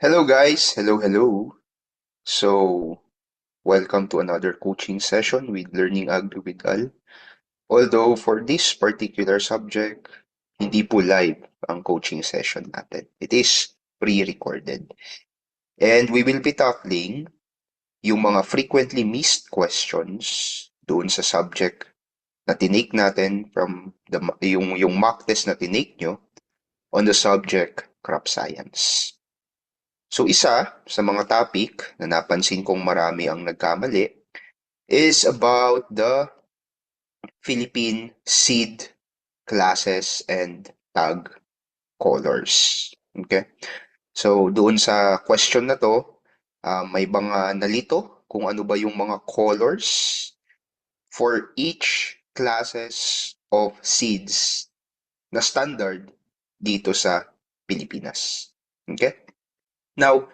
Hello guys, hello. So, welcome to another coaching session with Learning Agri with Al. Although for this particular subject, hindi po live ang coaching session natin. It is pre-recorded. And we will be tackling yung mga frequently missed questions doon sa subject na tinake natin from yung mock test na tinake nyo on the subject crop science. So isa sa mga topic na napansin kong marami ang nagkamali is about the Philippine seed classes and tag colors. Okay? So doon sa question na to, may mga nalito kung ano ba yung mga colors for each classes of seeds na standard dito sa Pilipinas. Okay? Now,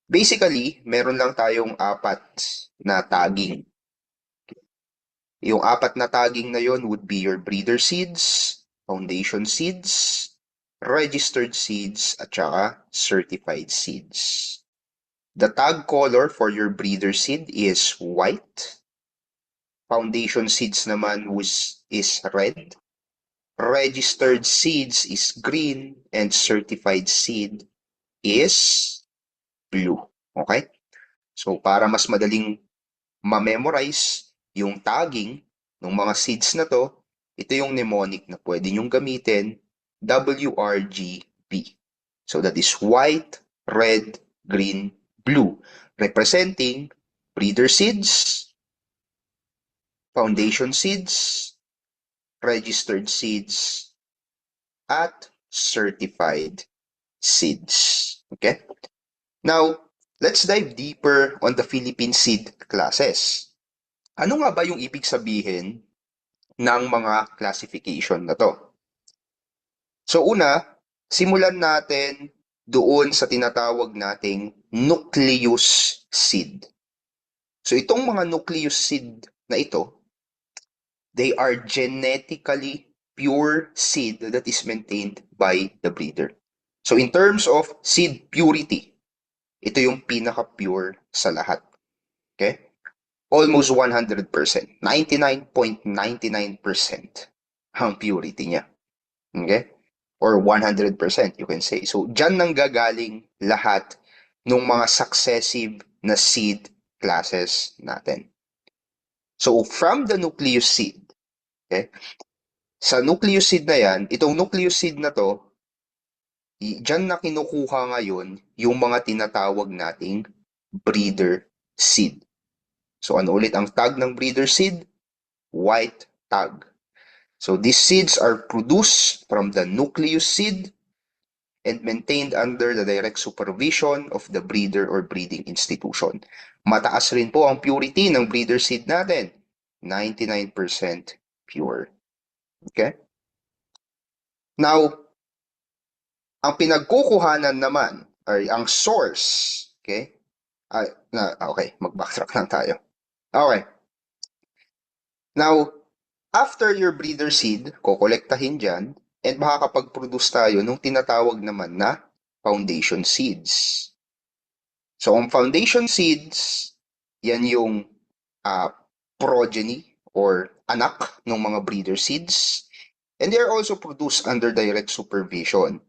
basically, meron lang tayong apat na tagging. Yung apat na tagging na yon would be your breeder seeds, foundation seeds, registered seeds, at saka certified seeds. The tag color for your breeder seed is white. Foundation seeds naman is red. Registered seeds is green. And certified seed is blue. Okay? So, para mas madaling ma-memorize yung tagging ng mga seeds na to, ito yung mnemonic na pwede nyong gamitin, WRGB. So that is white, red, green, blue, representing breeder seeds, foundation seeds, registered seeds, at certified seeds. Okay? Now, let's dive deeper on the Philippine seed classes. Ano nga ba yung ibig sabihin ng mga classification na to? So una, simulan natin doon sa tinatawag nating nucleus seed. So itong mga nucleus seed na ito, they are genetically pure seed that is maintained by the breeder. So in terms of seed purity, ito yung pinaka-pure sa lahat. Okay? Almost 100%, 99.99% ang purity niya. Okay? Or 100%, you can say. So, dyan nang gagaling lahat ng mga successive na seed classes natin. So, from the nucleus seed, okay? Sa nucleus seed na yan, itong nucleus seed na to, dyan na kinukuha ngayon yung mga tinatawag nating breeder seed. So, ano ulit ang tag ng breeder seed? White tag. So these seeds are produced from the nucleus seed and maintained under the direct supervision of the breeder or breeding institution. Mataas rin po ang purity ng breeder seed natin. 99% pure. Okay? Now, ang pinagkukuhanan naman ay ang source. Okay? Okay, mag-backtrack lang tayo. Okay. Now, after your breeder seed, kokolektahin dyan, and makakapag-produce tayo nung tinatawag naman na foundation seeds. So, ang foundation seeds, yan yung progeny or anak ng mga breeder seeds, and they are also produced under direct supervision.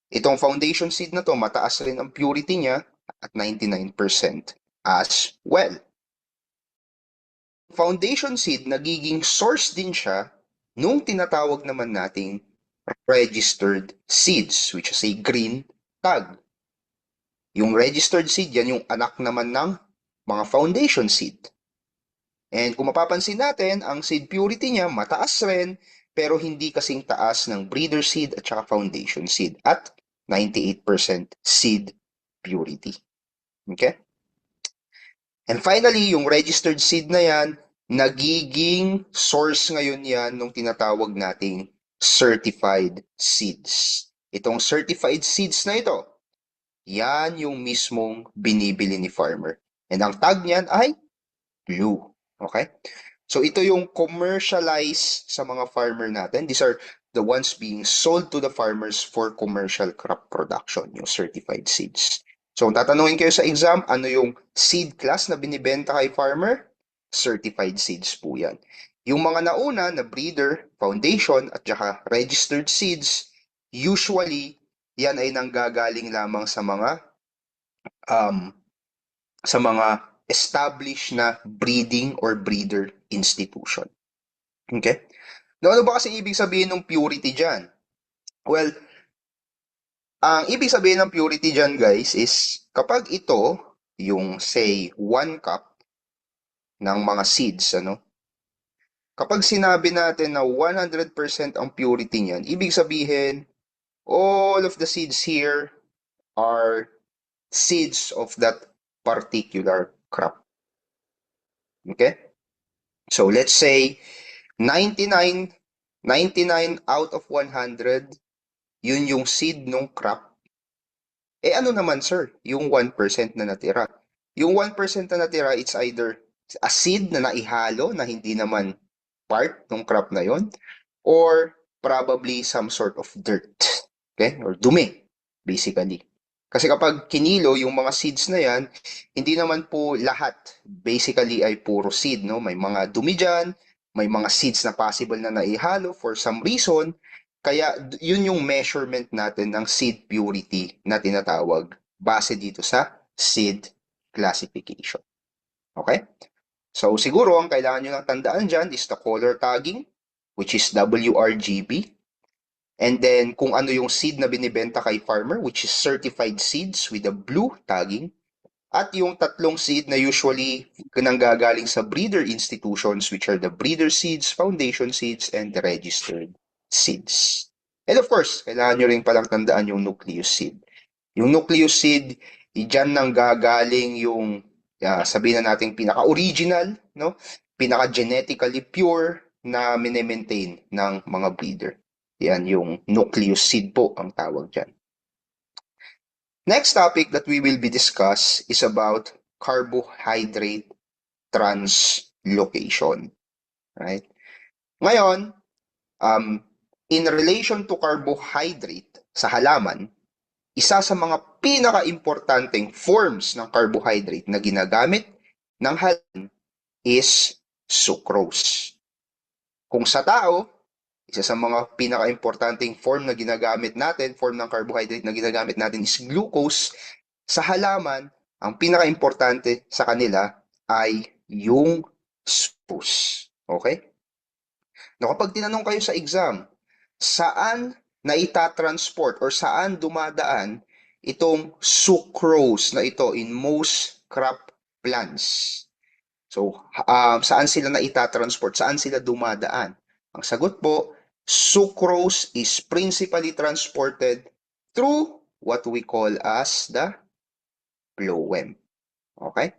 Itong foundation seed na to, mataas rin ang purity niya at 99% as well. Foundation seed, nagiging source din siya nung tinatawag naman nating registered seeds, which is a green tag. Yung registered seed, yan yung anak naman ng mga foundation seed. And kung mapapansin natin, ang seed purity niya mataas rin, pero hindi kasing taas ng breeder seed at saka foundation seed at 98% seed purity. Okay? And finally, yung registered seed na yan, nagiging source ngayon yan nung tinatawag nating certified seeds. Itong certified seeds na ito, yan yung mismong binibili ni farmer. And ang tag niyan ay blue. Okay? So ito yung commercialize sa mga farmer natin. These are the ones being sold to the farmers for commercial crop production, yung certified seeds. So, tatanungin kayo sa exam, ano yung seed class na binibenta kay farmer? Certified seeds po yan. Yung mga nauna na breeder, foundation, at saka registered seeds, usually, yan ay nanggagaling lamang um, sa mga established na breeding or breeder institution. Okay? Now, ano ba kasi ibig sabihin ng purity dyan? Well, ang ibig sabihin ng purity dyan, guys, is kapag ito, yung say, 1 cup ng mga seeds, ano? Kapag sinabi natin na 100% ang purity niyan, ibig sabihin, all of the seeds here are seeds of that particular crop. Okay? So let's say 99 out of 100, yun yung seed ng crop. Eh ano naman sir, yung 1% na natira. Yung 1% na natira, it's either a seed na naihalo na hindi naman part ng crop na yon, or probably some sort of dirt. Okay? Or dumi, basically. Kasi kapag kinilo yung mga seeds na yan, hindi naman po lahat basically ay puro seed, no? May mga dumi dyan, may mga seeds na possible na naihalo for some reason, kaya yun yung measurement natin ng seed purity na tinatawag base dito sa seed classification. Okay? So siguro ang kailangan nyo lang tandaan dyan is the color tagging, which is WRGB. And then, kung ano yung seed na binibenta kay farmer, which is certified seeds with a blue tagging. At yung tatlong seed na usually nanggagaling sa breeder institutions, which are the breeder seeds, foundation seeds, and the registered seeds. And of course, kailangan nyo rin palang tandaan yung nucleus seed. Yung nucleus seed, dyan nanggagaling yung, sabihin na natin, pinaka-original, no? Pinaka-genetically pure na mine-maintain ng mga breeder. Yan yung nucleus seed po ang tawag dyan. Next topic that we will be discuss is about carbohydrate translocation. Right? Ngayon, in relation to carbohydrate sa halaman, isa sa mga pinaka-importanteng forms ng carbohydrate na ginagamit ng halaman is sucrose. Kung sa tao, isa sa mga pinaka-importanteng form ng carbohydrate na ginagamit natin is glucose. Sa halaman, ang pinaka-importante sa kanila ay yung sucrose. Okay? Now, kapag tinanong kayo sa exam, saan na itatransport or saan dumadaan itong sucrose na ito in most crop plants? So, saan sila na itatransport? Saan sila dumadaan? Ang sagot po, sucrose is principally transported through what we call as the phloem. Okay?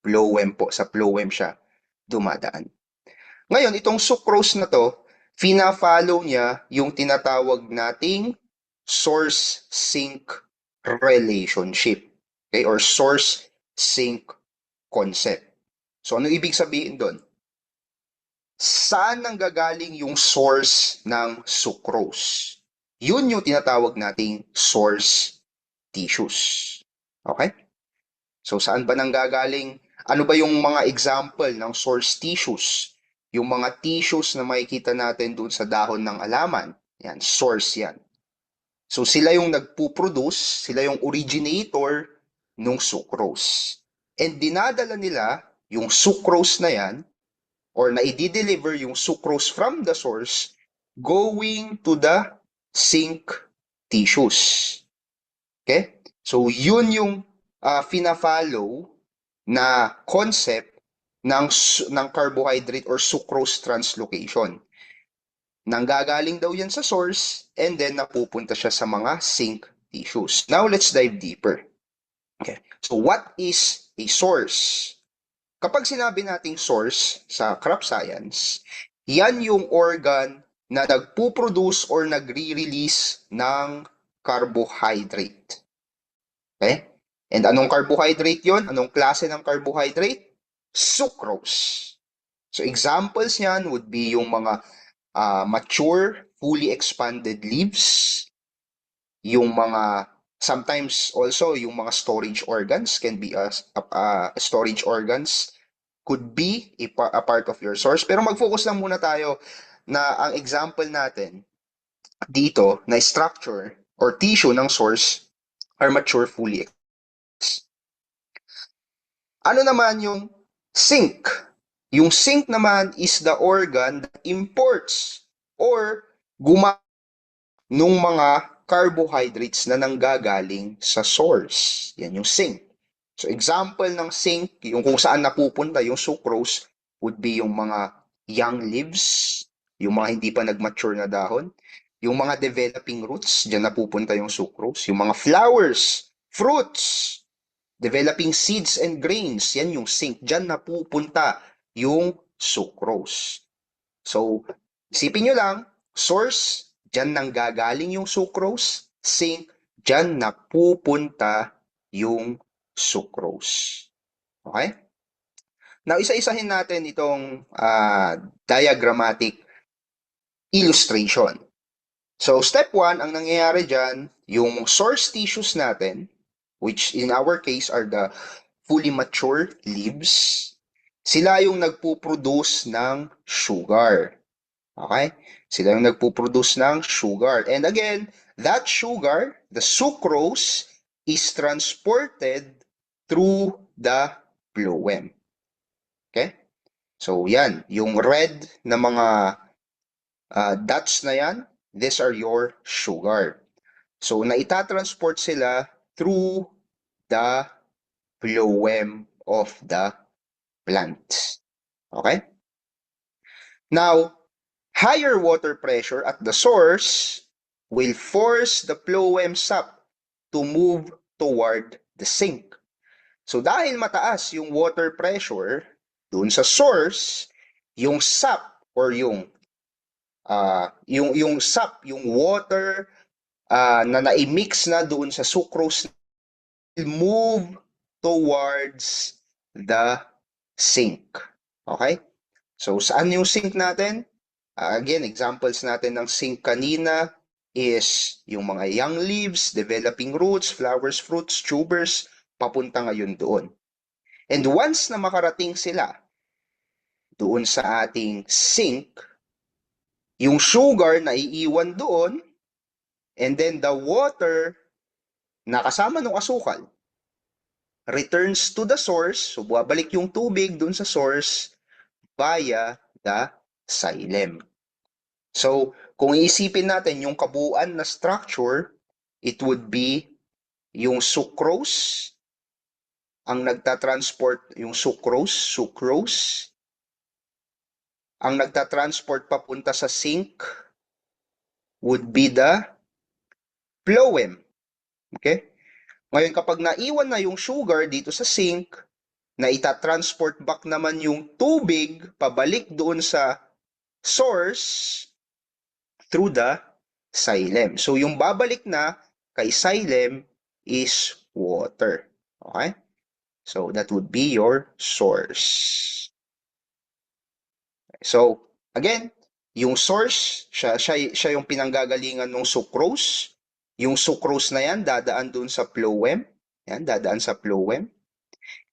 Phloem po. Sa phloem siya dumadaan. Ngayon, itong sucrose na to, fina-follow niya yung tinatawag nating source-sink relationship. Okay? Or source-sink concept. So, ano ibig sabihin doon? Saan nanggagaling yung source ng sucrose? Yun yung tinatawag nating source tissues. Okay? So, saan ba nanggagaling? Ano ba yung mga example ng source tissues? Yung mga tissues na makikita natin doon sa dahon ng alaman. Yan, source yan. So, sila yung nagpuproduce, sila yung originator ng sucrose. And dinadala nila yung sucrose na yan or na i-deliver yung sucrose from the source going to the sink tissues. Okay? So, yun yung fina-follow na concept ng carbohydrate or sucrose translocation. Nanggagaling daw yan sa source and then napupunta siya sa mga sink tissues. Now, let's dive deeper. Okay. So, what is a source? Kapag sinabi nating source sa crop science, yan yung organ na nagpuproduce or nagre-release ng carbohydrate. Okay? And anong carbohydrate yon? Anong klase ng carbohydrate? Sucrose. So examples niyan would be yung mga mature, fully expanded leaves, yung mga sometimes also yung mga storage organs can be storage organs could be a part of your source. Pero mag-focus lang muna tayo na ang example natin dito na structure or tissue ng source are mature fully. Ano naman yung sink? Yung sink naman is the organ that imports or nung mga carbohydrates na nanggagaling sa source. Yan yung sink. So example ng sink, yung kung saan napupunta yung sucrose would be yung mga young leaves, yung mga hindi pa nag-mature na dahon, yung mga developing roots, dyan napupunta yung sucrose, yung mga flowers, fruits, developing seeds and grains, yan yung sink, dyan napupunta yung sucrose. So, isipin nyo lang, source, dyan nang gagaling yung sucrose, sink, dyan napupunta yung sucrose. Okay? Now, isa-isahin natin itong diagrammatic illustration. So, step 1, ang nangyayari dyan, yung source tissues natin, which in our case are the fully mature leaves, sila yung nagpo-produce ng sugar. Okay? Sila yung nagpo-produce ng sugar. And again, that sugar, the sucrose, is transported through the phloem. Okay? So, yan. Yung red na mga dots na yan, these are your sugar. So, naitatransport sila through the phloem of the plant. Okay? Now, higher water pressure at the source will force the phloem sap to move toward the sink. So dahil mataas yung water pressure doon sa source, yung sap or yung sap, yung water na naimix na doon sa sucrose will move towards the sink. Okay? So, saan yung sink natin? Again, examples natin ng sink kanina is yung mga young leaves, developing roots, flowers, fruits, tubers, papunta ngayon doon. And once na makarating sila doon sa ating sink, yung sugar na iiwan doon, and then the water na kasama ng asukal returns to the source, so babalik yung tubig doon sa source via the xylem. So, kung iisipin natin yung kabuuan na structure, it would be yung sucrose, ang nagtatransport yung sucrose, ang nagtatransport papunta sa sink would be the phloem. Okay? Ngayon, kapag naiwan na yung sugar dito sa sink, na itatransport back naman yung tubig pabalik doon sa source through the xylem. So, yung babalik na kay xylem is water. Okay? So, that would be your source. So, again, yung source, siya yung pinanggagalingan ng sucrose. Yung sucrose na yan, dadaan dun sa phloem. Yan, dadaan sa phloem.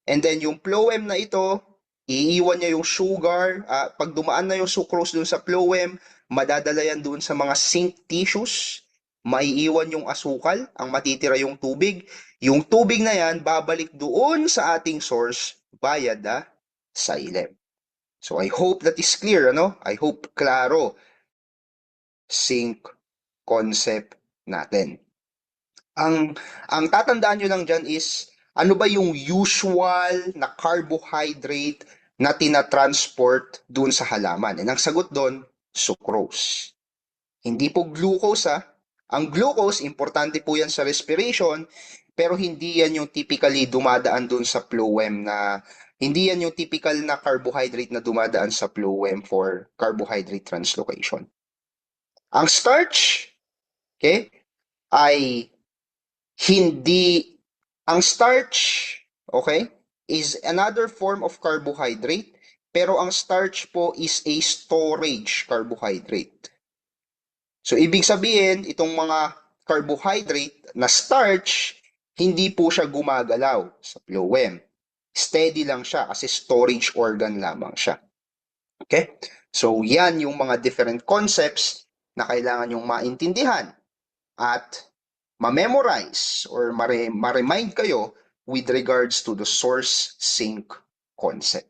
And then, yung phloem na ito, iiwan niya yung sugar. Pag dumaan na yung sucrose dun sa phloem, madadala yan dun sa mga sink tissues. Maiiwan yung asukal, ang matitira yung tubig. Yung tubig na yan, babalik doon sa ating source via the xylem. So I hope that is clear, ano? I hope klaro sink concept natin. Ang tatandaan nyo lang dyan is, ano ba yung usual na carbohydrate na tinatransport dun sa halaman? And ang sagot doon, sucrose. Hindi po glucose Ang glucose, importante po yan sa respiration, pero hindi yan yung typically dumadaan dun sa phloem na hindi yan yung typical na carbohydrate na dumadaan sa phloem for carbohydrate translocation. Ang starch, okay, ay hindi, ang starch, okay, is another form of carbohydrate. pero ang starch po is a storage carbohydrate. So, ibig sabihin, itong mga carbohydrate na starch, hindi po siya gumagalaw sa phloem. Steady lang siya kasi storage organ lamang siya. Okay? So, yan yung mga different concepts na kailangan yung maintindihan at ma-memorize or ma-remind kayo with regards to the source sink concept.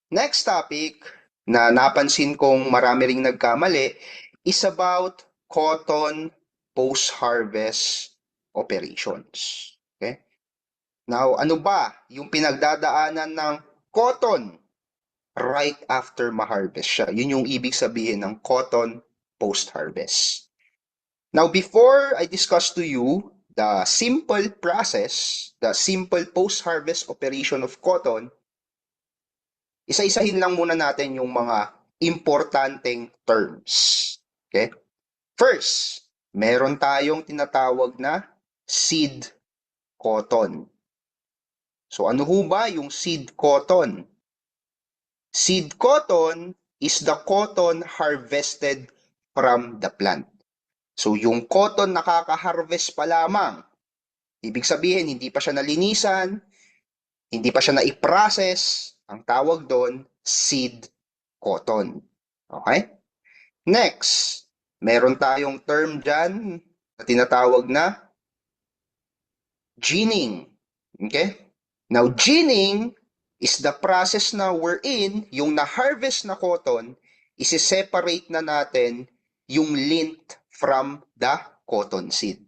Next topic na napansin kong marami ring nagkamali is about cotton post-harvest operations. Okay? Now, ano ba yung pinagdadaanan ng cotton right after ma-harvest siya? Yun yung ibig sabihin ng cotton post-harvest. Now, before I discuss to you the simple process, the simple post-harvest operation of cotton, isa-isahin lang muna natin yung mga importanteng terms. Okay? First, meron tayong tinatawag na seed cotton. So ano ho ba yung seed cotton? Seed cotton is the cotton harvested from the plant. So yung cotton nakaka-harvest pa lamang. Ibig sabihin, hindi pa siya nalinisan, hindi pa siya na-process. Ang tawag doon, seed cotton. Okay? Next, meron tayong term dyan na tinatawag na ginning. Okay? Now, ginning is the process na we're in, yung na-harvest na cotton, isi-separate na natin yung lint from the cotton seed.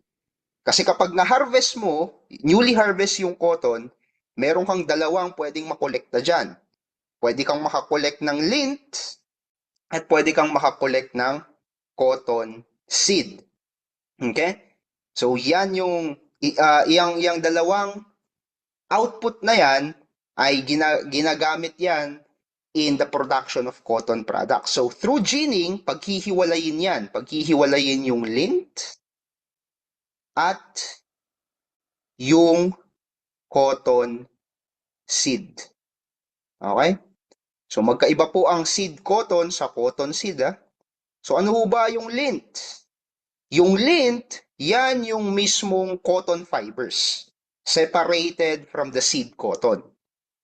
Kasi kapag na-harvest mo, newly harvest yung cotton, meron kang dalawang pwedeng makolekta dyan. Pwede kang makakolekt ng lint at pwede kang makakolekt ng cotton seed. Okay? So, yan yung, yung dalawang output na yan ay ginagamit yan in the production of cotton products. So, through ginning, paghihiwalayin yung lint at yung cotton seed. Okay? So, magkaiba po ang seed cotton sa cotton seed. So, ano ba yung lint? Yung lint, yan yung mismong cotton fibers separated from the seed cotton.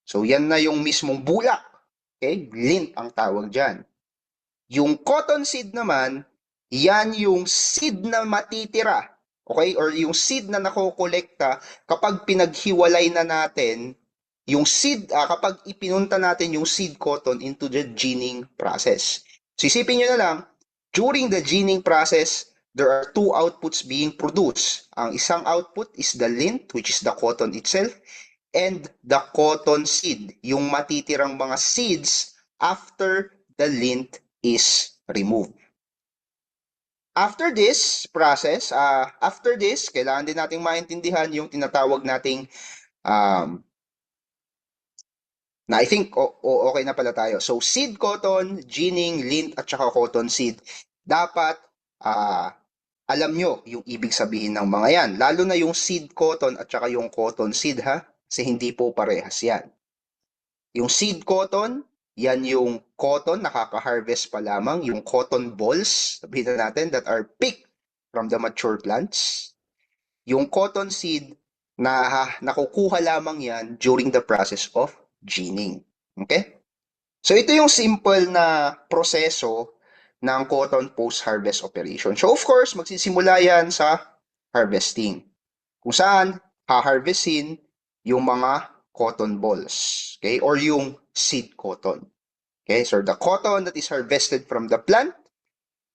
So, yan na yung mismong bulak. Okay? Lint ang tawag dyan. Yung cotton seed naman, yan yung seed na matitira. Okay? Or yung seed na nakokolekta kapag pinaghiwalay na natin yung seed, kapag ipinunta natin yung seed cotton into the ginning process. So, isipin nyo na lang, during the ginning process, there are two outputs being produced. Ang isang output is the lint, which is the cotton itself, and the cotton seed, yung matitirang mga seeds after the lint is removed. After this process, kailangan din nating maintindihan yung tinatawag nating na I think okay na pala tayo. So, seed cotton, ginning, lint, at saka cotton seed. Dapat alam nyo yung ibig sabihin ng mga yan. Lalo na yung seed cotton at saka yung cotton seed ha. Kasi hindi po parehas yan. Yung seed cotton, yan yung cotton, nakaka-harvest pa lamang. Yung cotton balls, sabihin na natin, that are picked from the mature plants. Yung cotton seed, nakukuha lamang yan during the process of ginning. Okay? So, ito yung simple na proseso ng cotton post-harvest operation. So, of course, magsisimula yan sa harvesting. Kung saan, ha-harvestin yung mga cotton balls. Okay? Or yung seed cotton. Okay? So, the cotton that is harvested from the plant,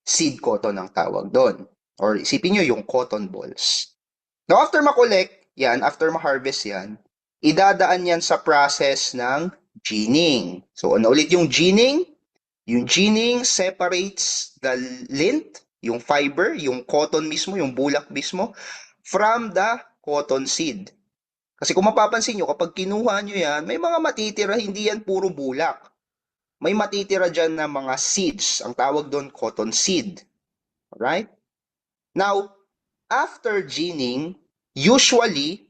seed cotton ang tawag doon. Or isipin nyo yung cotton balls. Now, after ma-collect yan, after ma-harvest yan, idadaan yan sa process ng ginning. So, ano ulit yung ginning? Yung ginning separates the lint, yung fiber, yung cotton mismo, yung bulak mismo, from the cotton seed. Kasi kung mapapansin nyo, kapag kinuha nyo yan, may mga matitira, hindi yan puro bulak. May matitira dyan na mga seeds. Ang tawag doon, cotton seed. Alright? Now, after ginning, usually,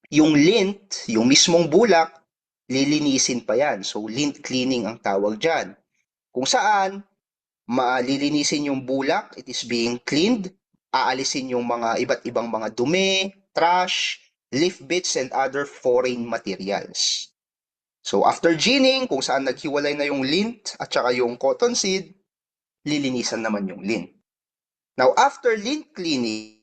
yung lint, yung mismong bulak, lilinisin pa yan. So, lint cleaning ang tawag dyan. Kung saan, lilinisin yung bulak, it is being cleaned, aalisin yung mga iba't ibang mga dumi, trash, leaf bits, and other foreign materials. So, after ginning, kung saan naghiwalay na yung lint at saka yung cotton seed, lilinisan naman yung lint. Now, after lint cleaning,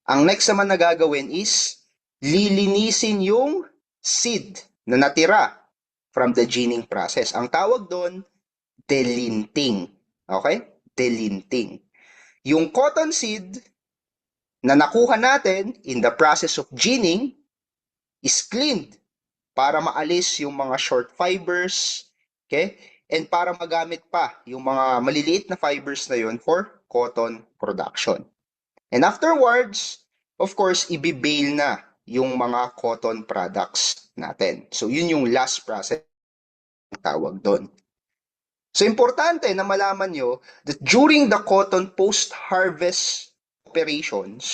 ang next naman na gagawin is lilinisin yung seed na natira from the ginning process. Ang tawag doon, delinting. Okay? Delinting. Yung cotton seed na nakuha natin in the process of ginning is cleaned para maalis yung mga short fibers, okay? And para magamit pa yung mga maliliit na fibers na yun for cotton production. And afterwards, of course, i-bale na yung mga cotton products natin. So, yun yung last process ang tawag doon. So, importante na malaman nyo that during the cotton post-harvest operations,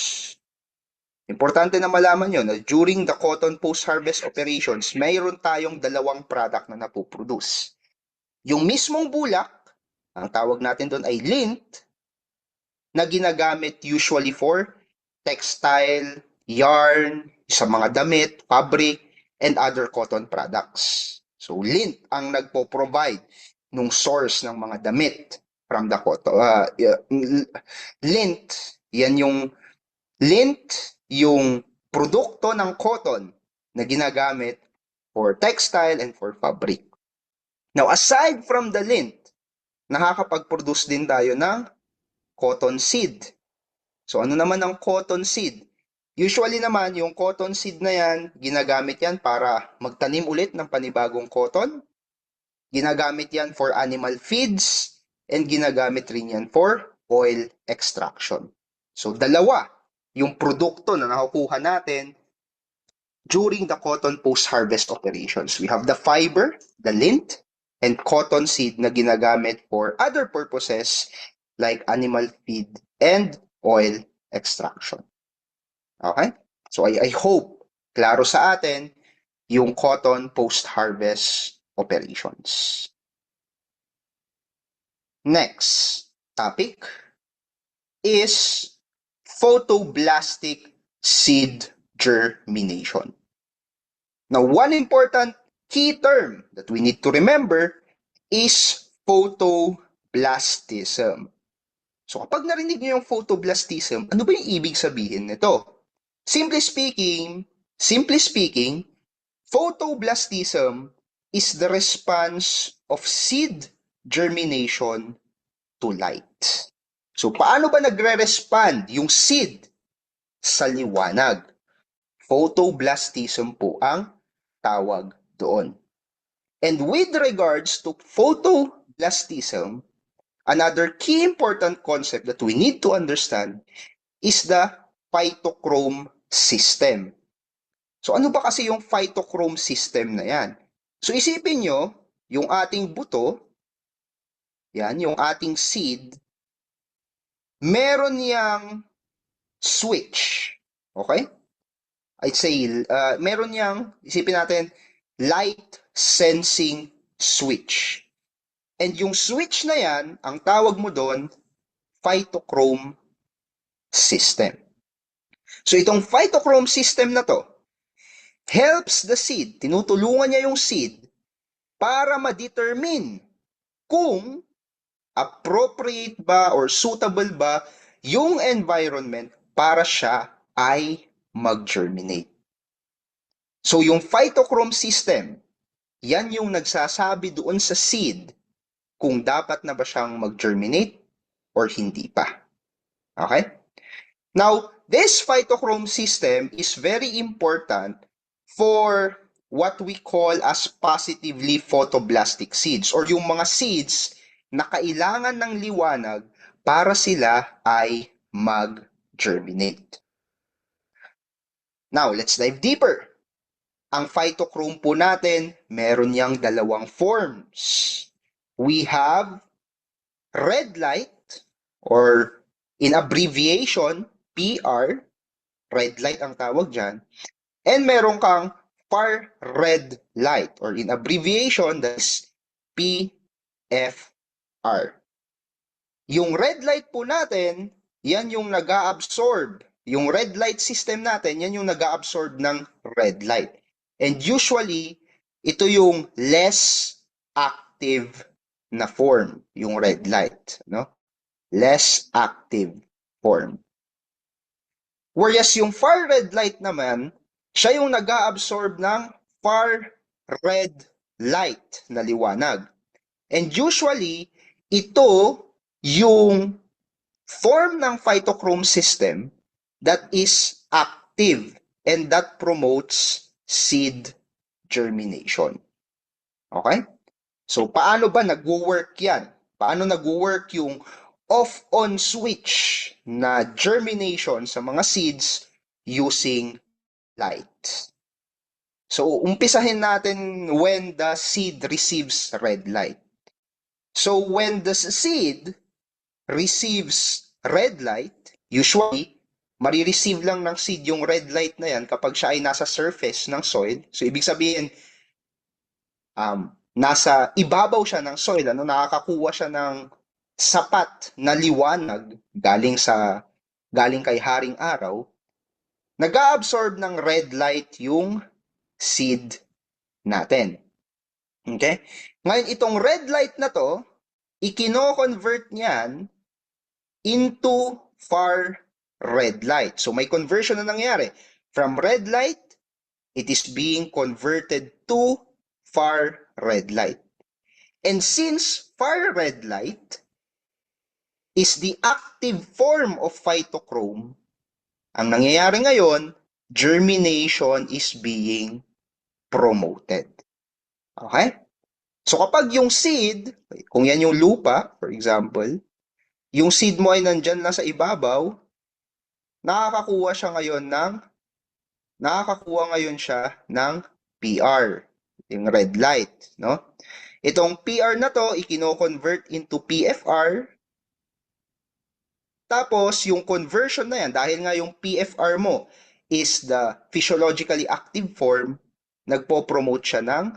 importante na malaman nyo na during the cotton post-harvest operations, mayroon tayong dalawang product na napoproduce. Yung mismong bulak, ang tawag natin doon ay lint, na ginagamit usually for textile, yarn, sa mga damit, fabric, and other cotton products. So, lint ang nagpo-provide nung source ng mga damit from the cotton. Lint, yan yung lint, yung produkto ng cotton na ginagamit for textile and for fabric. Now, aside from the lint, nakakapag-produce din tayo ng cotton seed. So, ano naman ang cotton seed? Usually naman, yung cotton seed na yan, ginagamit yan para magtanim ulit ng panibagong cotton. Ginagamit yan for animal feeds, and ginagamit rin yan for oil extraction. So, dalawa yung produkto na nakukuha natin during the cotton post-harvest operations. We have the fiber, the lint, and cotton seed na ginagamit for other purposes like animal feed and oil extraction. Okay? So I hope klaro sa atin yung cotton post-harvest operations. Next topic is photoblastic seed germination. Now, one important key term that we need to remember is photoblastism. So kapag narinig niyo yung photoblastism, ano ba yung ibig sabihin nito? Simply speaking, photoblastism is the response of seed germination to light. So paano ba nagre-respond yung seed sa liwanag? Photoblastism po ang tawag doon. And with regards to photoblastism, another key important concept that we need to understand is the phytochrome system. So ano ba kasi yung phytochrome system na yan? So isipin nyo, yung ating buto, yan, yung ating seed, meron niyang switch. Okay? I'd say, meron niyang, isipin natin, light sensing switch. And yung switch na yan, ang tawag mo doon, phytochrome system. So itong phytochrome system na to helps the seed, tinutulungan niya yung seed para ma-determine kung appropriate ba or suitable ba yung environment para siya ay mag-germinate. So yung phytochrome system, yan yung nagsasabi doon sa seed kung dapat na ba siyang mag-germinate or hindi pa. Okay? Now, this phytochrome system is very important for what we call as positively photoblastic seeds or yung mga seeds na kailangan ng liwanag para sila ay mag-germinate. Now, let's dive deeper. Ang phytochrome po natin, meron niyang dalawang forms. We have red light or in abbreviation, PR, red light ang tawag dyan, and meron kang far red light, or in abbreviation, that is PFR. Yung red light po natin, yan yung nag-a-absorb. Yung red light system natin, yan yung nag-a-absorb ng red light. And usually, ito yung less active na form, yung red light, no? Less active form. Whereas yung far red light naman, siya yung nag-a-absorb ng far red light na liwanag. And usually, ito yung form ng phytochrome system that is active and that promotes seed germination. Okay? So, paano ba nag-work yan? Paano nag-work yung off-on switch na germination sa mga seeds using light? So, umpisahin natin when the seed receives red light. So, when the seed receives red light, usually, marireceive lang ng seed yung red light na yan kapag siya ay nasa surface ng soil. So, ibig sabihin, nasa ibabaw siya ng soil, nakakakuha siya ng sapat na liwanag galing kay Haring Araw, nag-a-absorb ng red light yung seed natin. Okay? Ngayon, itong red light na to, ikino-convert niyan into far red light. So may conversion na nangyari. From red light, it is being converted to far red light. And since far red light is the active form of phytochrome, ang nangyayari ngayon, germination is being promoted. Okay? So kapag yung seed, kung yan yung lupa, for example, yung seed mo ay nandyan lang sa ibabaw, nakakakuha ngayon siya ng PR, yung red light, no? Itong PR na to, ikino-convert into PFR. Tapos, yung conversion na yan, dahil nga yung PFR mo is the physiologically active form, nagpo-promote siya ng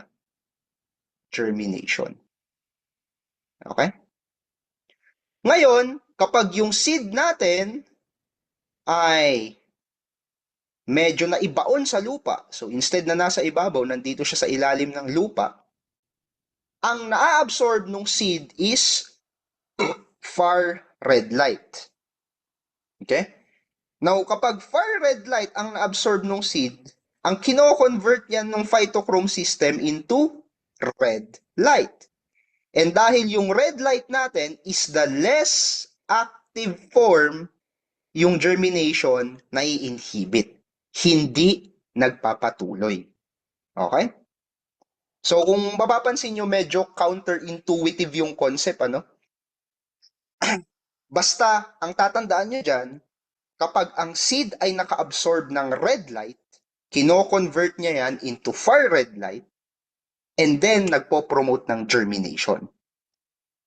germination. Okay? Ngayon, kapag yung seed natin ay medyo naibaon sa lupa, so instead na nasa ibabaw, nandito siya sa ilalim ng lupa, ang naa-absorb ng seed is far red light. Okay? Now, kapag far red light ang na-absorb ng seed, ang kino-convert yan ng phytochrome system into red light. And dahil yung red light natin is the less active form, yung germination na i-inhibit. Hindi nagpapatuloy. Okay? So, kung mapapansin nyo, medyo counterintuitive yung concept, ano? Basta, ang tatandaan nyo dyan, kapag ang seed ay naka-absorb ng red light, kino-convert niya yan into far red light, and then nagpo-promote ng germination.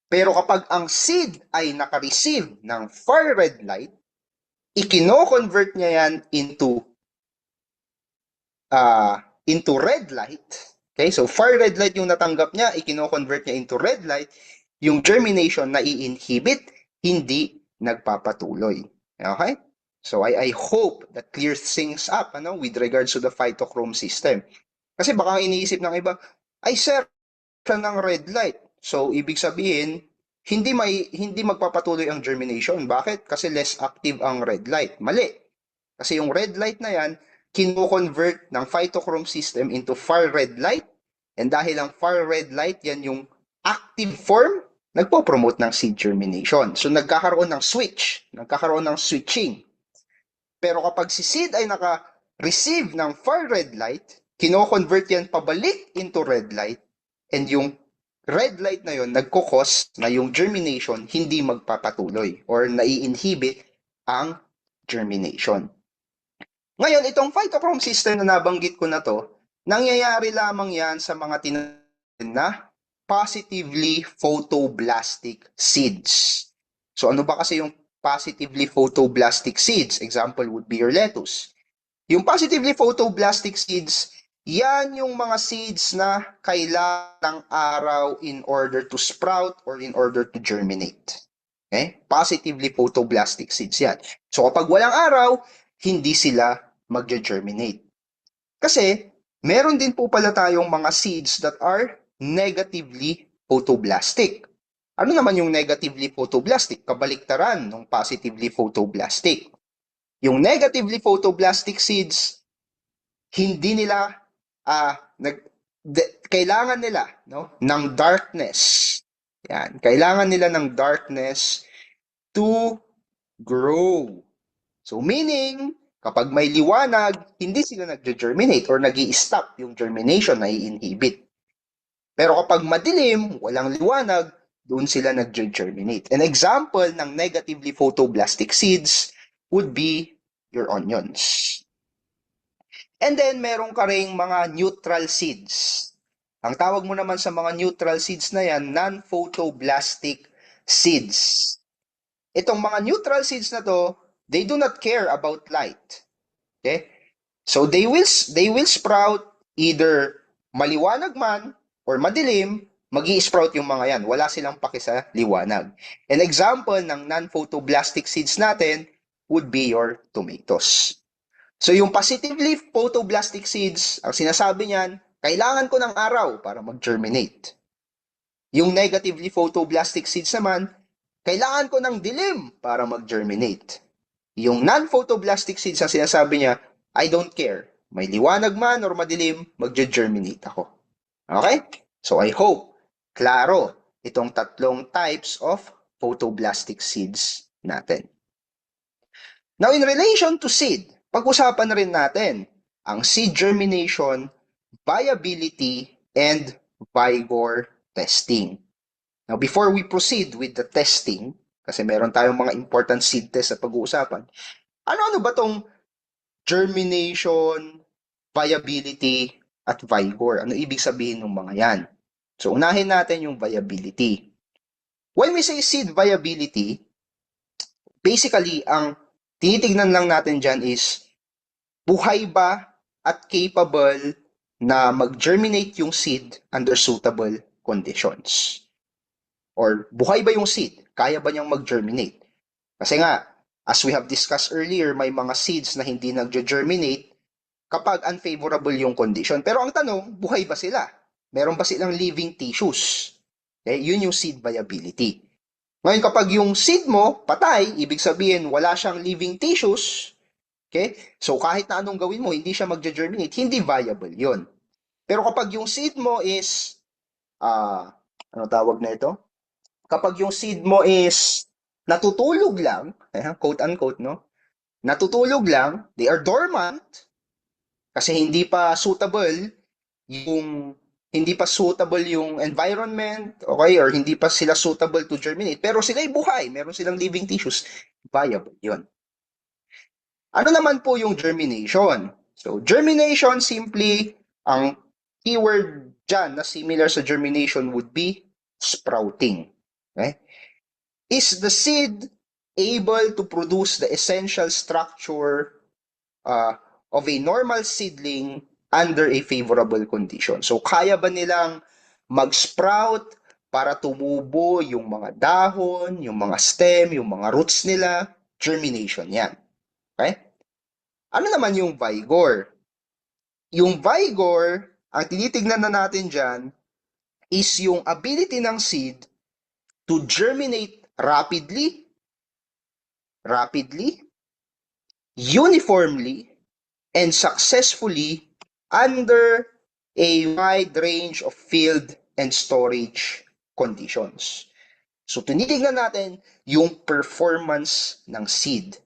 Pero kapag ang seed ay naka-receive ng far red light, ikino-convert niya yan into red light. Okay, so far red light yung natanggap niya, ikino-convert niya into red light, yung germination na i-inhibit, hindi nagpapatuloy. Okay? So I hope that clears things up with regards to the phytochrome system. Kasi baka iniisip ng iba, ay sir, siya ng red light. So ibig sabihin, hindi magpapatuloy ang germination. Bakit? Kasi less active ang red light. Mali. Kasi yung red light na yan, kino-convert ng phytochrome system into far red light. And dahil ang far red light, yan yung active form, nagpo-promote ng seed germination. So nagkakaroon ng switching. Pero kapag si seed ay naka-receive ng far red light, kino-convert yan pabalik into red light, and yung red light na yon nagkukos na yung germination hindi magpapatuloy or nai-inhibit ang germination. Ngayon, itong phytochrome system na nabanggit ko na to, nangyayari lamang yan sa mga tinatawag na positively photoblastic seeds. So ano ba kasi yung positively photoblastic seeds? Example would be your lettuce. Yung positively photoblastic seeds, Yan yung mga seeds na kailangan ng araw in order to sprout or in order to germinate. Okay? Positively photoblastic seeds yan. So kapag walang araw, hindi sila magge-germinate. Kasi meron din po pala tayong mga seeds that are negatively photoblastic. Ano naman yung negatively photoblastic? Kabaliktaran ng positively photoblastic. Yung negatively photoblastic seeds, hindi nila kailangan nila ng darkness. Yan, kailangan nila ng darkness to grow. So meaning, kapag may liwanag, hindi sila nag-germinate or nag stop yung germination na i-inhibit. Pero kapag madilim, walang liwanag, doon sila nag-germinate. An example ng negatively photoblastic seeds would be your onions. And then, meron ka ring mga neutral seeds. Ang tawag mo naman sa mga neutral seeds na yan, non-photoblastic seeds. Itong mga neutral seeds na to, they do not care about light. Okay? So they will sprout either maliwanag man or madilim, magi-sprout yung mga yan. Wala silang paki sa liwanag. An example ng non-photoblastic seeds natin would be your tomatoes. So yung positively photoblastic seeds, ang sinasabi niyan, kailangan ko ng araw para mag-germinate. Yung negatively photoblastic seeds naman, kailangan ko ng dilim para mag-germinate. Yung non-photoblastic seeds, ang sinasabi niya, I don't care. May liwanag man or madilim, mag-germinate ako. Okay? So I hope, klaro, itong tatlong types of photoblastic seeds natin. Now, in relation to seed, pag-usapan na rin natin ang seed germination, viability, and vigor testing. Now, before we proceed with the testing, kasi meron tayong mga important seed test sa pag-uusapan, ano-ano ba tong germination, viability, at vigor? Ano ibig sabihin ng mga yan? So, unahin natin yung viability. When we say seed viability, basically, ang tinitignan lang natin dyan is, buhay ba at capable na mag-germinate yung seed under suitable conditions? Or buhay ba yung seed? Kaya ba niyang mag-germinate? Kasi nga, as we have discussed earlier, may mga seeds na hindi nag-germinate kapag unfavorable yung condition. Pero ang tanong, buhay ba sila? Meron ba silang living tissues? Okay, yun yung seed viability. Ngayon, kapag yung seed mo patay, ibig sabihin wala siyang living tissues, okay? So kahit na anong gawin mo, hindi siya mag-germinate, hindi viable yun. Pero kapag yung seed mo is, ano tawag na ito? Kapag yung seed mo is natutulog lang, quote unquote, no? Natutulog lang, they are dormant, kasi yung hindi pa suitable yung environment, okay, or hindi pa sila suitable to germinate, pero sila ay buhay, meron silang living tissues, viable yun. Ano naman po yung germination? So, germination, simply, ang keyword dyan na similar sa germination would be sprouting. Okay? Is the seed able to produce the essential structure of a normal seedling under a favorable condition? So, kaya ba nilang mag-sprout para tumubo yung mga dahon, yung mga stem, yung mga roots nila? Germination yan. Okay? Ano naman yung vigor? Yung vigor, ang tinitignan na natin dyan, is yung ability ng seed to germinate rapidly, uniformly, and successfully under a wide range of field and storage conditions. So, tinitignan natin yung performance ng seed.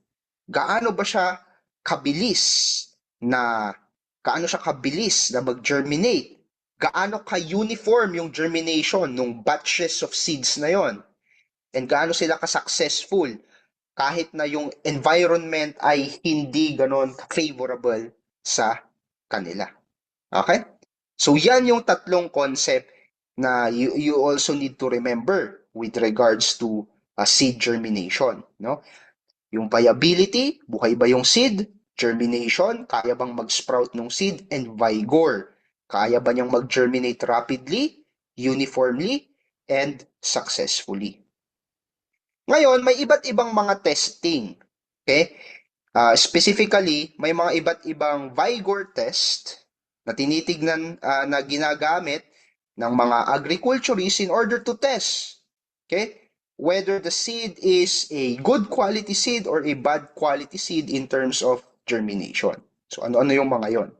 Gaano ba siya kabilis na mag-germinate? Gaano ka-uniform yung germination ng batches of seeds na yon? And gaano sila ka-successful kahit na yung environment ay hindi ganon favorable sa kanila. Okay? So yan yung tatlong concept na you also need to remember with regards to seed germination, no? Yung viability, buhay ba yung seed? Germination, kaya bang mag-sprout ng seed? And vigor, Kaya ba niyang mag-germinate rapidly, uniformly, and successfully? Ngayon, may iba't ibang mga testing. Okay? Specifically, may mga iba't ibang vigor test na tinitignan na ginagamit ng mga agriculturists in order to test, okay, whether the seed is a good quality seed or a bad quality seed in terms of germination. So ano-ano yung mga yon?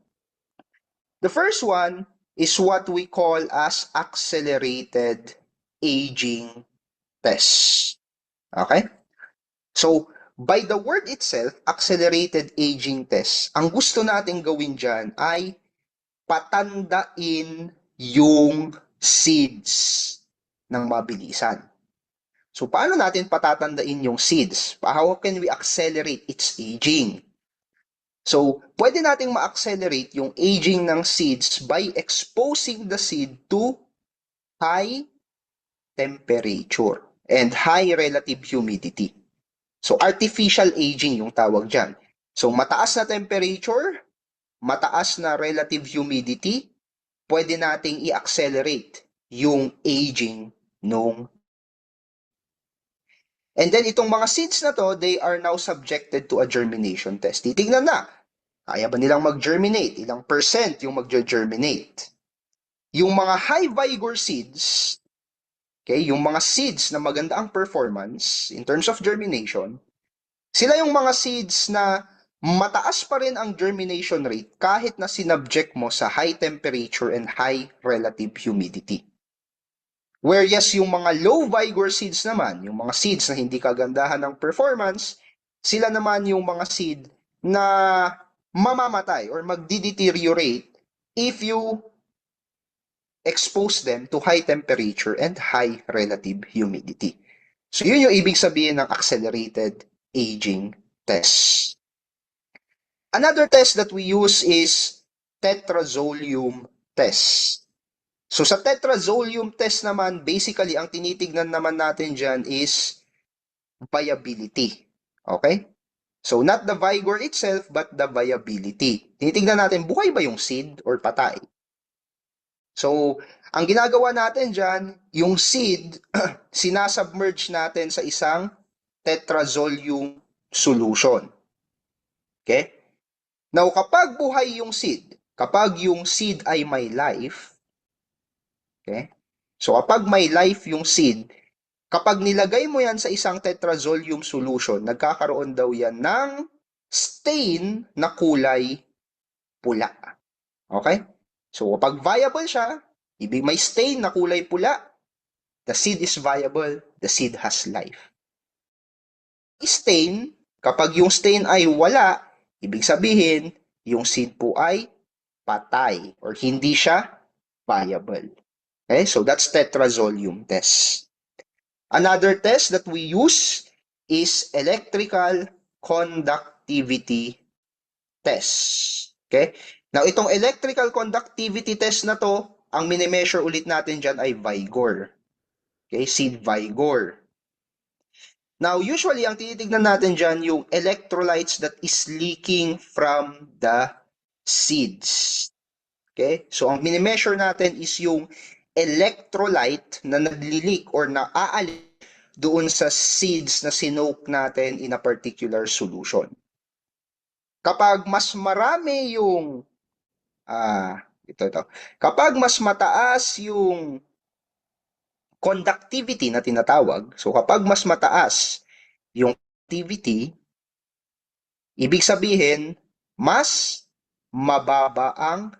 The first one is what we call as accelerated aging test. Okay? So, by the word itself, accelerated aging test, ang gusto nating gawin dyan ay patandain yung seeds ng mabilisan. So, paano natin patatandain yung seeds? How can we accelerate its aging? So, pwede nating ma-accelerate yung aging ng seeds by exposing the seed to high temperature and high relative humidity. So, artificial aging yung tawag dyan. So, mataas na temperature, mataas na relative humidity, pwede nating i-accelerate yung aging nung. And then, itong mga seeds na to, they are now subjected to a germination test. Titignan na, kaya ba nilang mag-germinate? Ilang percent yung mag-germinate? Yung mga high vigor seeds, okay, yung mga seeds na maganda ang performance in terms of germination, sila yung mga seeds na mataas pa rin ang germination rate kahit na sinubject mo sa high temperature and high relative humidity. Whereas yung mga low vigor seeds naman, yung mga seeds na hindi kagandahan ng performance, sila naman yung mga seed na mamamatay or magdi-deteriorate if you expose them to high temperature and high relative humidity. So yun yung ibig sabihin ng accelerated aging test. Another test that we use is tetrazolium test. So sa tetrazolium test naman, basically ang tinitignan naman natin dyan is viability. Okay? So not the vigor itself, but the viability. Tinitignan natin, buhay ba yung seed or patay? So, ang ginagawa natin dyan, yung seed, sinasubmerge natin sa isang tetrazolium solution. Okay? Now, kapag buhay yung seed, kapag yung seed ay may life, okay? So, kapag may life yung seed, kapag nilagay mo yan sa isang tetrazolium solution, nagkakaroon daw yan ng stain na kulay pula. Okay? So, kapag viable siya, ibig may stain na kulay pula, the seed is viable, the seed has life. Stain, kapag yung stain ay wala, ibig sabihin, yung seed po ay patay or hindi siya viable. Okay? So that's tetrazolium test. Another test that we use is electrical conductivity test. Okay? Now, itong electrical conductivity test na to, ang minimeasure ulit natin dyan ay vigor. Okay? Seed vigor. Now, usually, ang tinitignan natin dyan yung electrolytes that is leaking from the seeds. Okay? So, ang minimeasure natin is yung electrolyte na naglilik or naaalis doon sa seeds na sinoke natin in a particular solution. Kapag mas marami yung, ito. Kapag mas mataas yung conductivity na tinatawag, so kapag mas mataas yung activity, ibig sabihin, mas mababa ang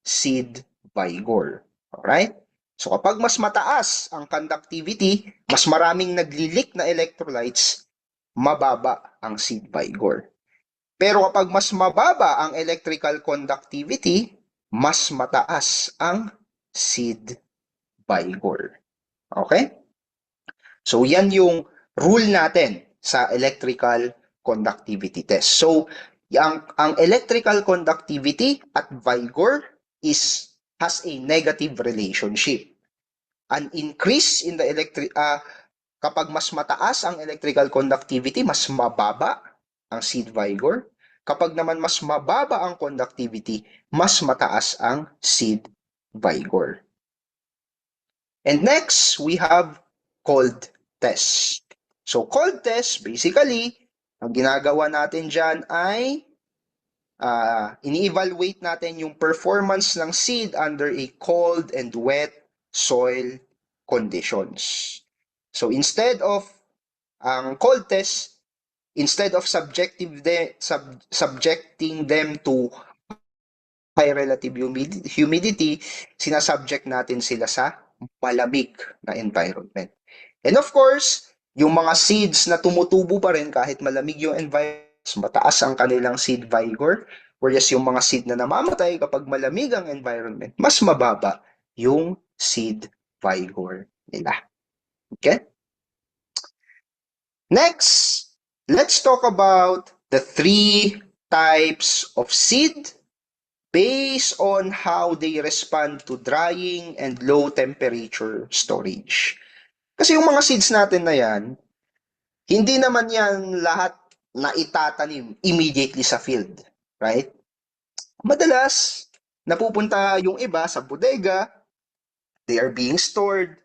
seed vigor. Alright? So kapag mas mataas ang conductivity, mas maraming naglilik na electrolytes, mababa ang seed vigor. Pero kapag mas mababa ang electrical conductivity, mas mataas ang seed vigor. Okay? So yan yung rule natin sa electrical conductivity test. So ang electrical conductivity at vigor has a negative relationship. An increase in the kapag mas mataas ang electrical conductivity, mas mababa ang seed vigor. Kapag naman mas mababa ang conductivity, mas mataas ang seed vigor. And next, we have cold test. So cold test, basically, ang ginagawa natin dyan ay ini-evaluate natin yung performance ng seed under a cold and wet soil conditions. So instead of ang cold test, instead of subjecting them to high relative humidity, sinasubject natin sila sa malamig na environment. And of course, yung mga seeds na tumutubo pa rin kahit malamig yung environment, mataas ang kanilang seed vigor, whereas yung mga seed na namamatay kapag malamig ang environment, mas mababa yung seed vigor nila. Okay? Next, let's talk about the three types of seed based on how they respond to drying and low temperature storage. Kasi yung mga seeds natin na yan, hindi naman yan lahat na itatanim immediately sa field, right? Madalas, napupunta yung iba sa bodega, they are being stored,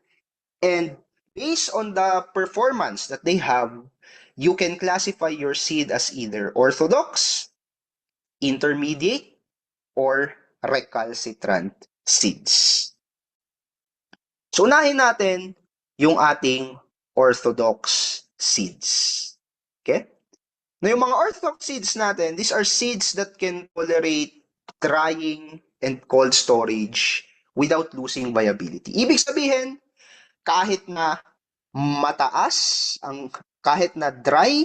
and based on the performance that they have, you can classify your seed as either orthodox, intermediate, or recalcitrant seeds. So unahin natin yung ating orthodox seeds. Okay? Na yung mga orthodox seeds natin, these are seeds that can tolerate drying and cold storage without losing viability. Ibig sabihin, kahit na kahit na dry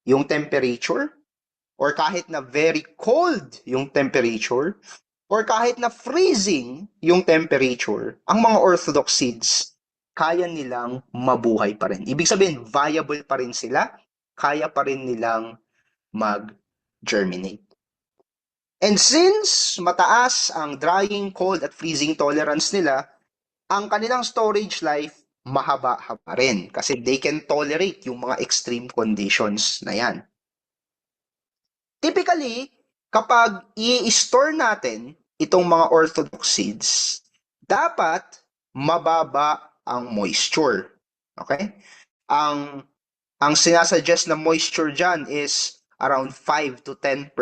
yung temperature, or kahit na very cold yung temperature, or kahit na freezing yung temperature, ang mga orthodox seeds, kaya nilang mabuhay pa rin. Ibig sabihin, viable pa rin sila, kaya pa rin nilang mag-germinate. And since mataas ang drying, cold, at freezing tolerance nila, ang kanilang storage life mahaba-haba rin kasi they can tolerate yung mga extreme conditions na yan. Typically, kapag i-store natin itong mga orthodox seeds, dapat mababa ang moisture. Okay? Ang sinasuggest na moisture dyan is around 5 to 10%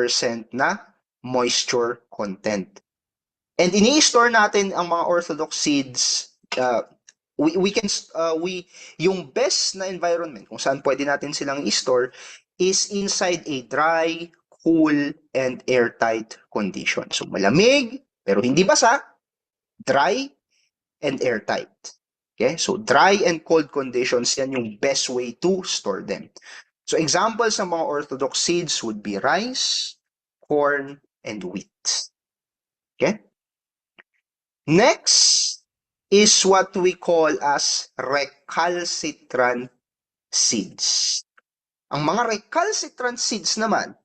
na moisture content. And ini-store natin ang mga orthodox seeds, yung best na environment kung saan pwede natin silang i-store is inside a dry, cool, and airtight condition. So malamig, pero hindi basa, dry, and airtight. Okay? So dry and cold conditions, yan yung best way to store them. So examples ng mga orthodox seeds would be rice, corn, and wheat. Okay? Next is what we call as recalcitrant seeds. Ang mga recalcitrant seeds naman,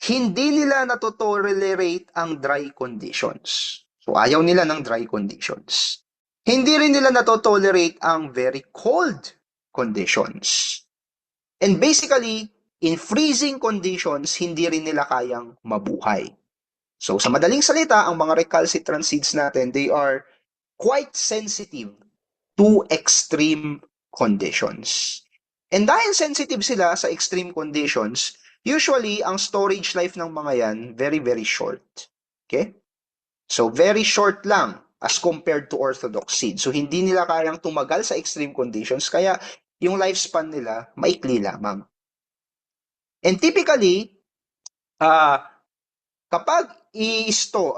hindi nila natotolerate ang dry conditions. So ayaw nila ng dry conditions. Hindi rin nila natotolerate ang very cold conditions. And basically, in freezing conditions, hindi rin nila kayang mabuhay. So sa madaling salita, ang mga recalcitrant seeds natin, they are quite sensitive to extreme conditions. And dahil sensitive sila sa extreme conditions, usually, ang storage life ng mga yan, very, very short. Okay? So, very short lang as compared to orthodox seeds. So, hindi nila kayang tumagal sa extreme conditions, kaya yung lifespan nila, maikli lamang. And typically, kapag i-store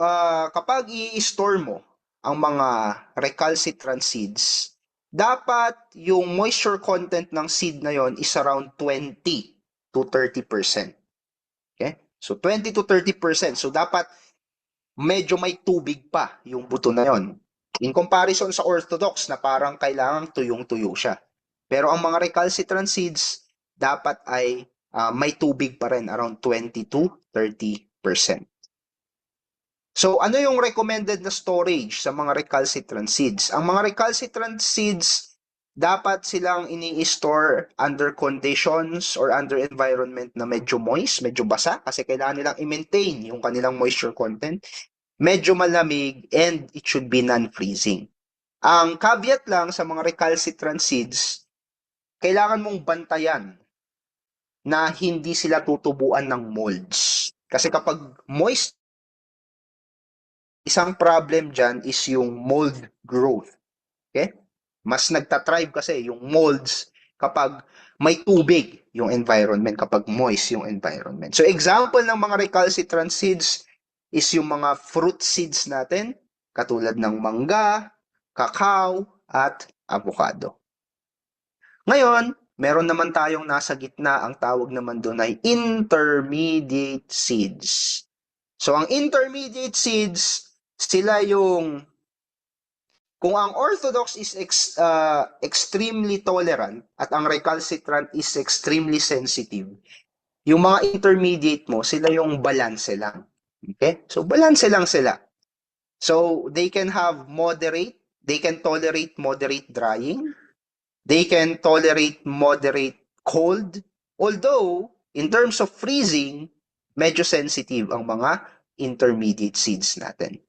mo ang mga recalcitrant seeds, dapat yung moisture content ng seed na yon is around 20 to 30%. Okay? So 20 to 30%. So dapat medyo may tubig pa yung buto na yon. In comparison sa orthodox na parang kailangang tuyong-tuyo siya. Pero ang mga recalcitrant seeds dapat ay may tubig pa rin around 20 to 30%. So, ano yung recommended na storage sa mga recalcitrant seeds? Ang mga recalcitrant seeds, dapat silang ini-store under conditions or under environment na medyo moist, medyo basa, kasi kailangan nilang i-maintain yung kanilang moisture content, medyo malamig, and it should be non-freezing. Ang caveat lang sa mga recalcitrant seeds, kailangan mong bantayan na hindi sila tutubuan ng molds. Kasi kapag moist, isang problem dyan is yung mold growth. Okay? Mas nagtatribe kasi yung molds kapag may tubig yung environment, kapag moist yung environment. So example ng mga recalcitrant seeds is yung mga fruit seeds natin, katulad ng mangga, cacao, at avocado. Ngayon, meron naman tayong nasa gitna, ang tawag naman doon ay intermediate seeds. So ang intermediate seeds, sila yung kung ang orthodox is extremely tolerant at ang recalcitrant is extremely sensitive, yung mga intermediate mo, sila yung balanse lang. Okay? So, balanse lang sila. So, they can tolerate moderate drying, they can tolerate moderate cold, although, in terms of freezing, medyo sensitive ang mga intermediate seeds natin.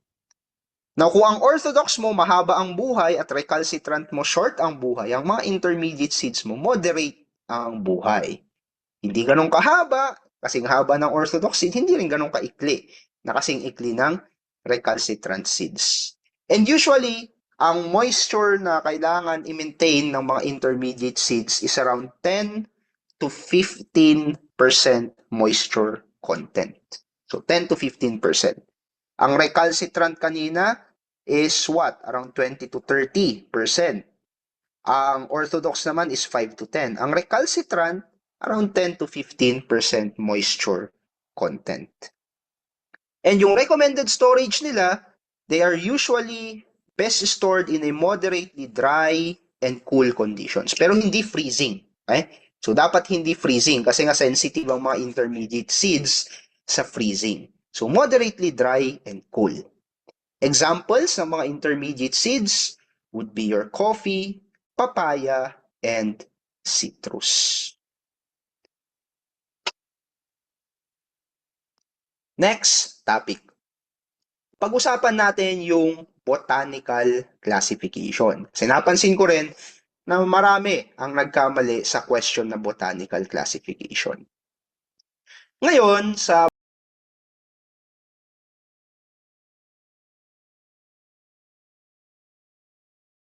Now, kung ang orthodox mo mahaba ang buhay at recalcitrant mo short ang buhay, ang mga intermediate seeds mo moderate ang buhay. Hindi ganun kahaba, kasing haba ng orthodox seed, hindi rin ganun kaikli, na kasing ikli ng recalcitrant seeds. And usually, ang moisture na kailangan i-maintain ng mga intermediate seeds is around 10 to 15% moisture content. So, 10 to 15%. Ang recalcitrant kanina is what? Around 20 to 30%. Ang orthodox naman is 5 to 10. Ang recalcitrant, around 10 to 15% moisture content. And yung recommended storage nila, they are usually best stored in a moderately dry and cool conditions. Pero hindi freezing. Okay? So, dapat hindi freezing kasi nga sensitive ang mga intermediate seeds sa freezing. So, moderately dry and cool. Examples ng mga intermediate seeds would be your coffee, papaya, and citrus. Next topic. Pag-usapan natin yung botanical classification. Kasi napansin ko rin na marami ang nagkamali sa question na botanical classification. Ngayon, sa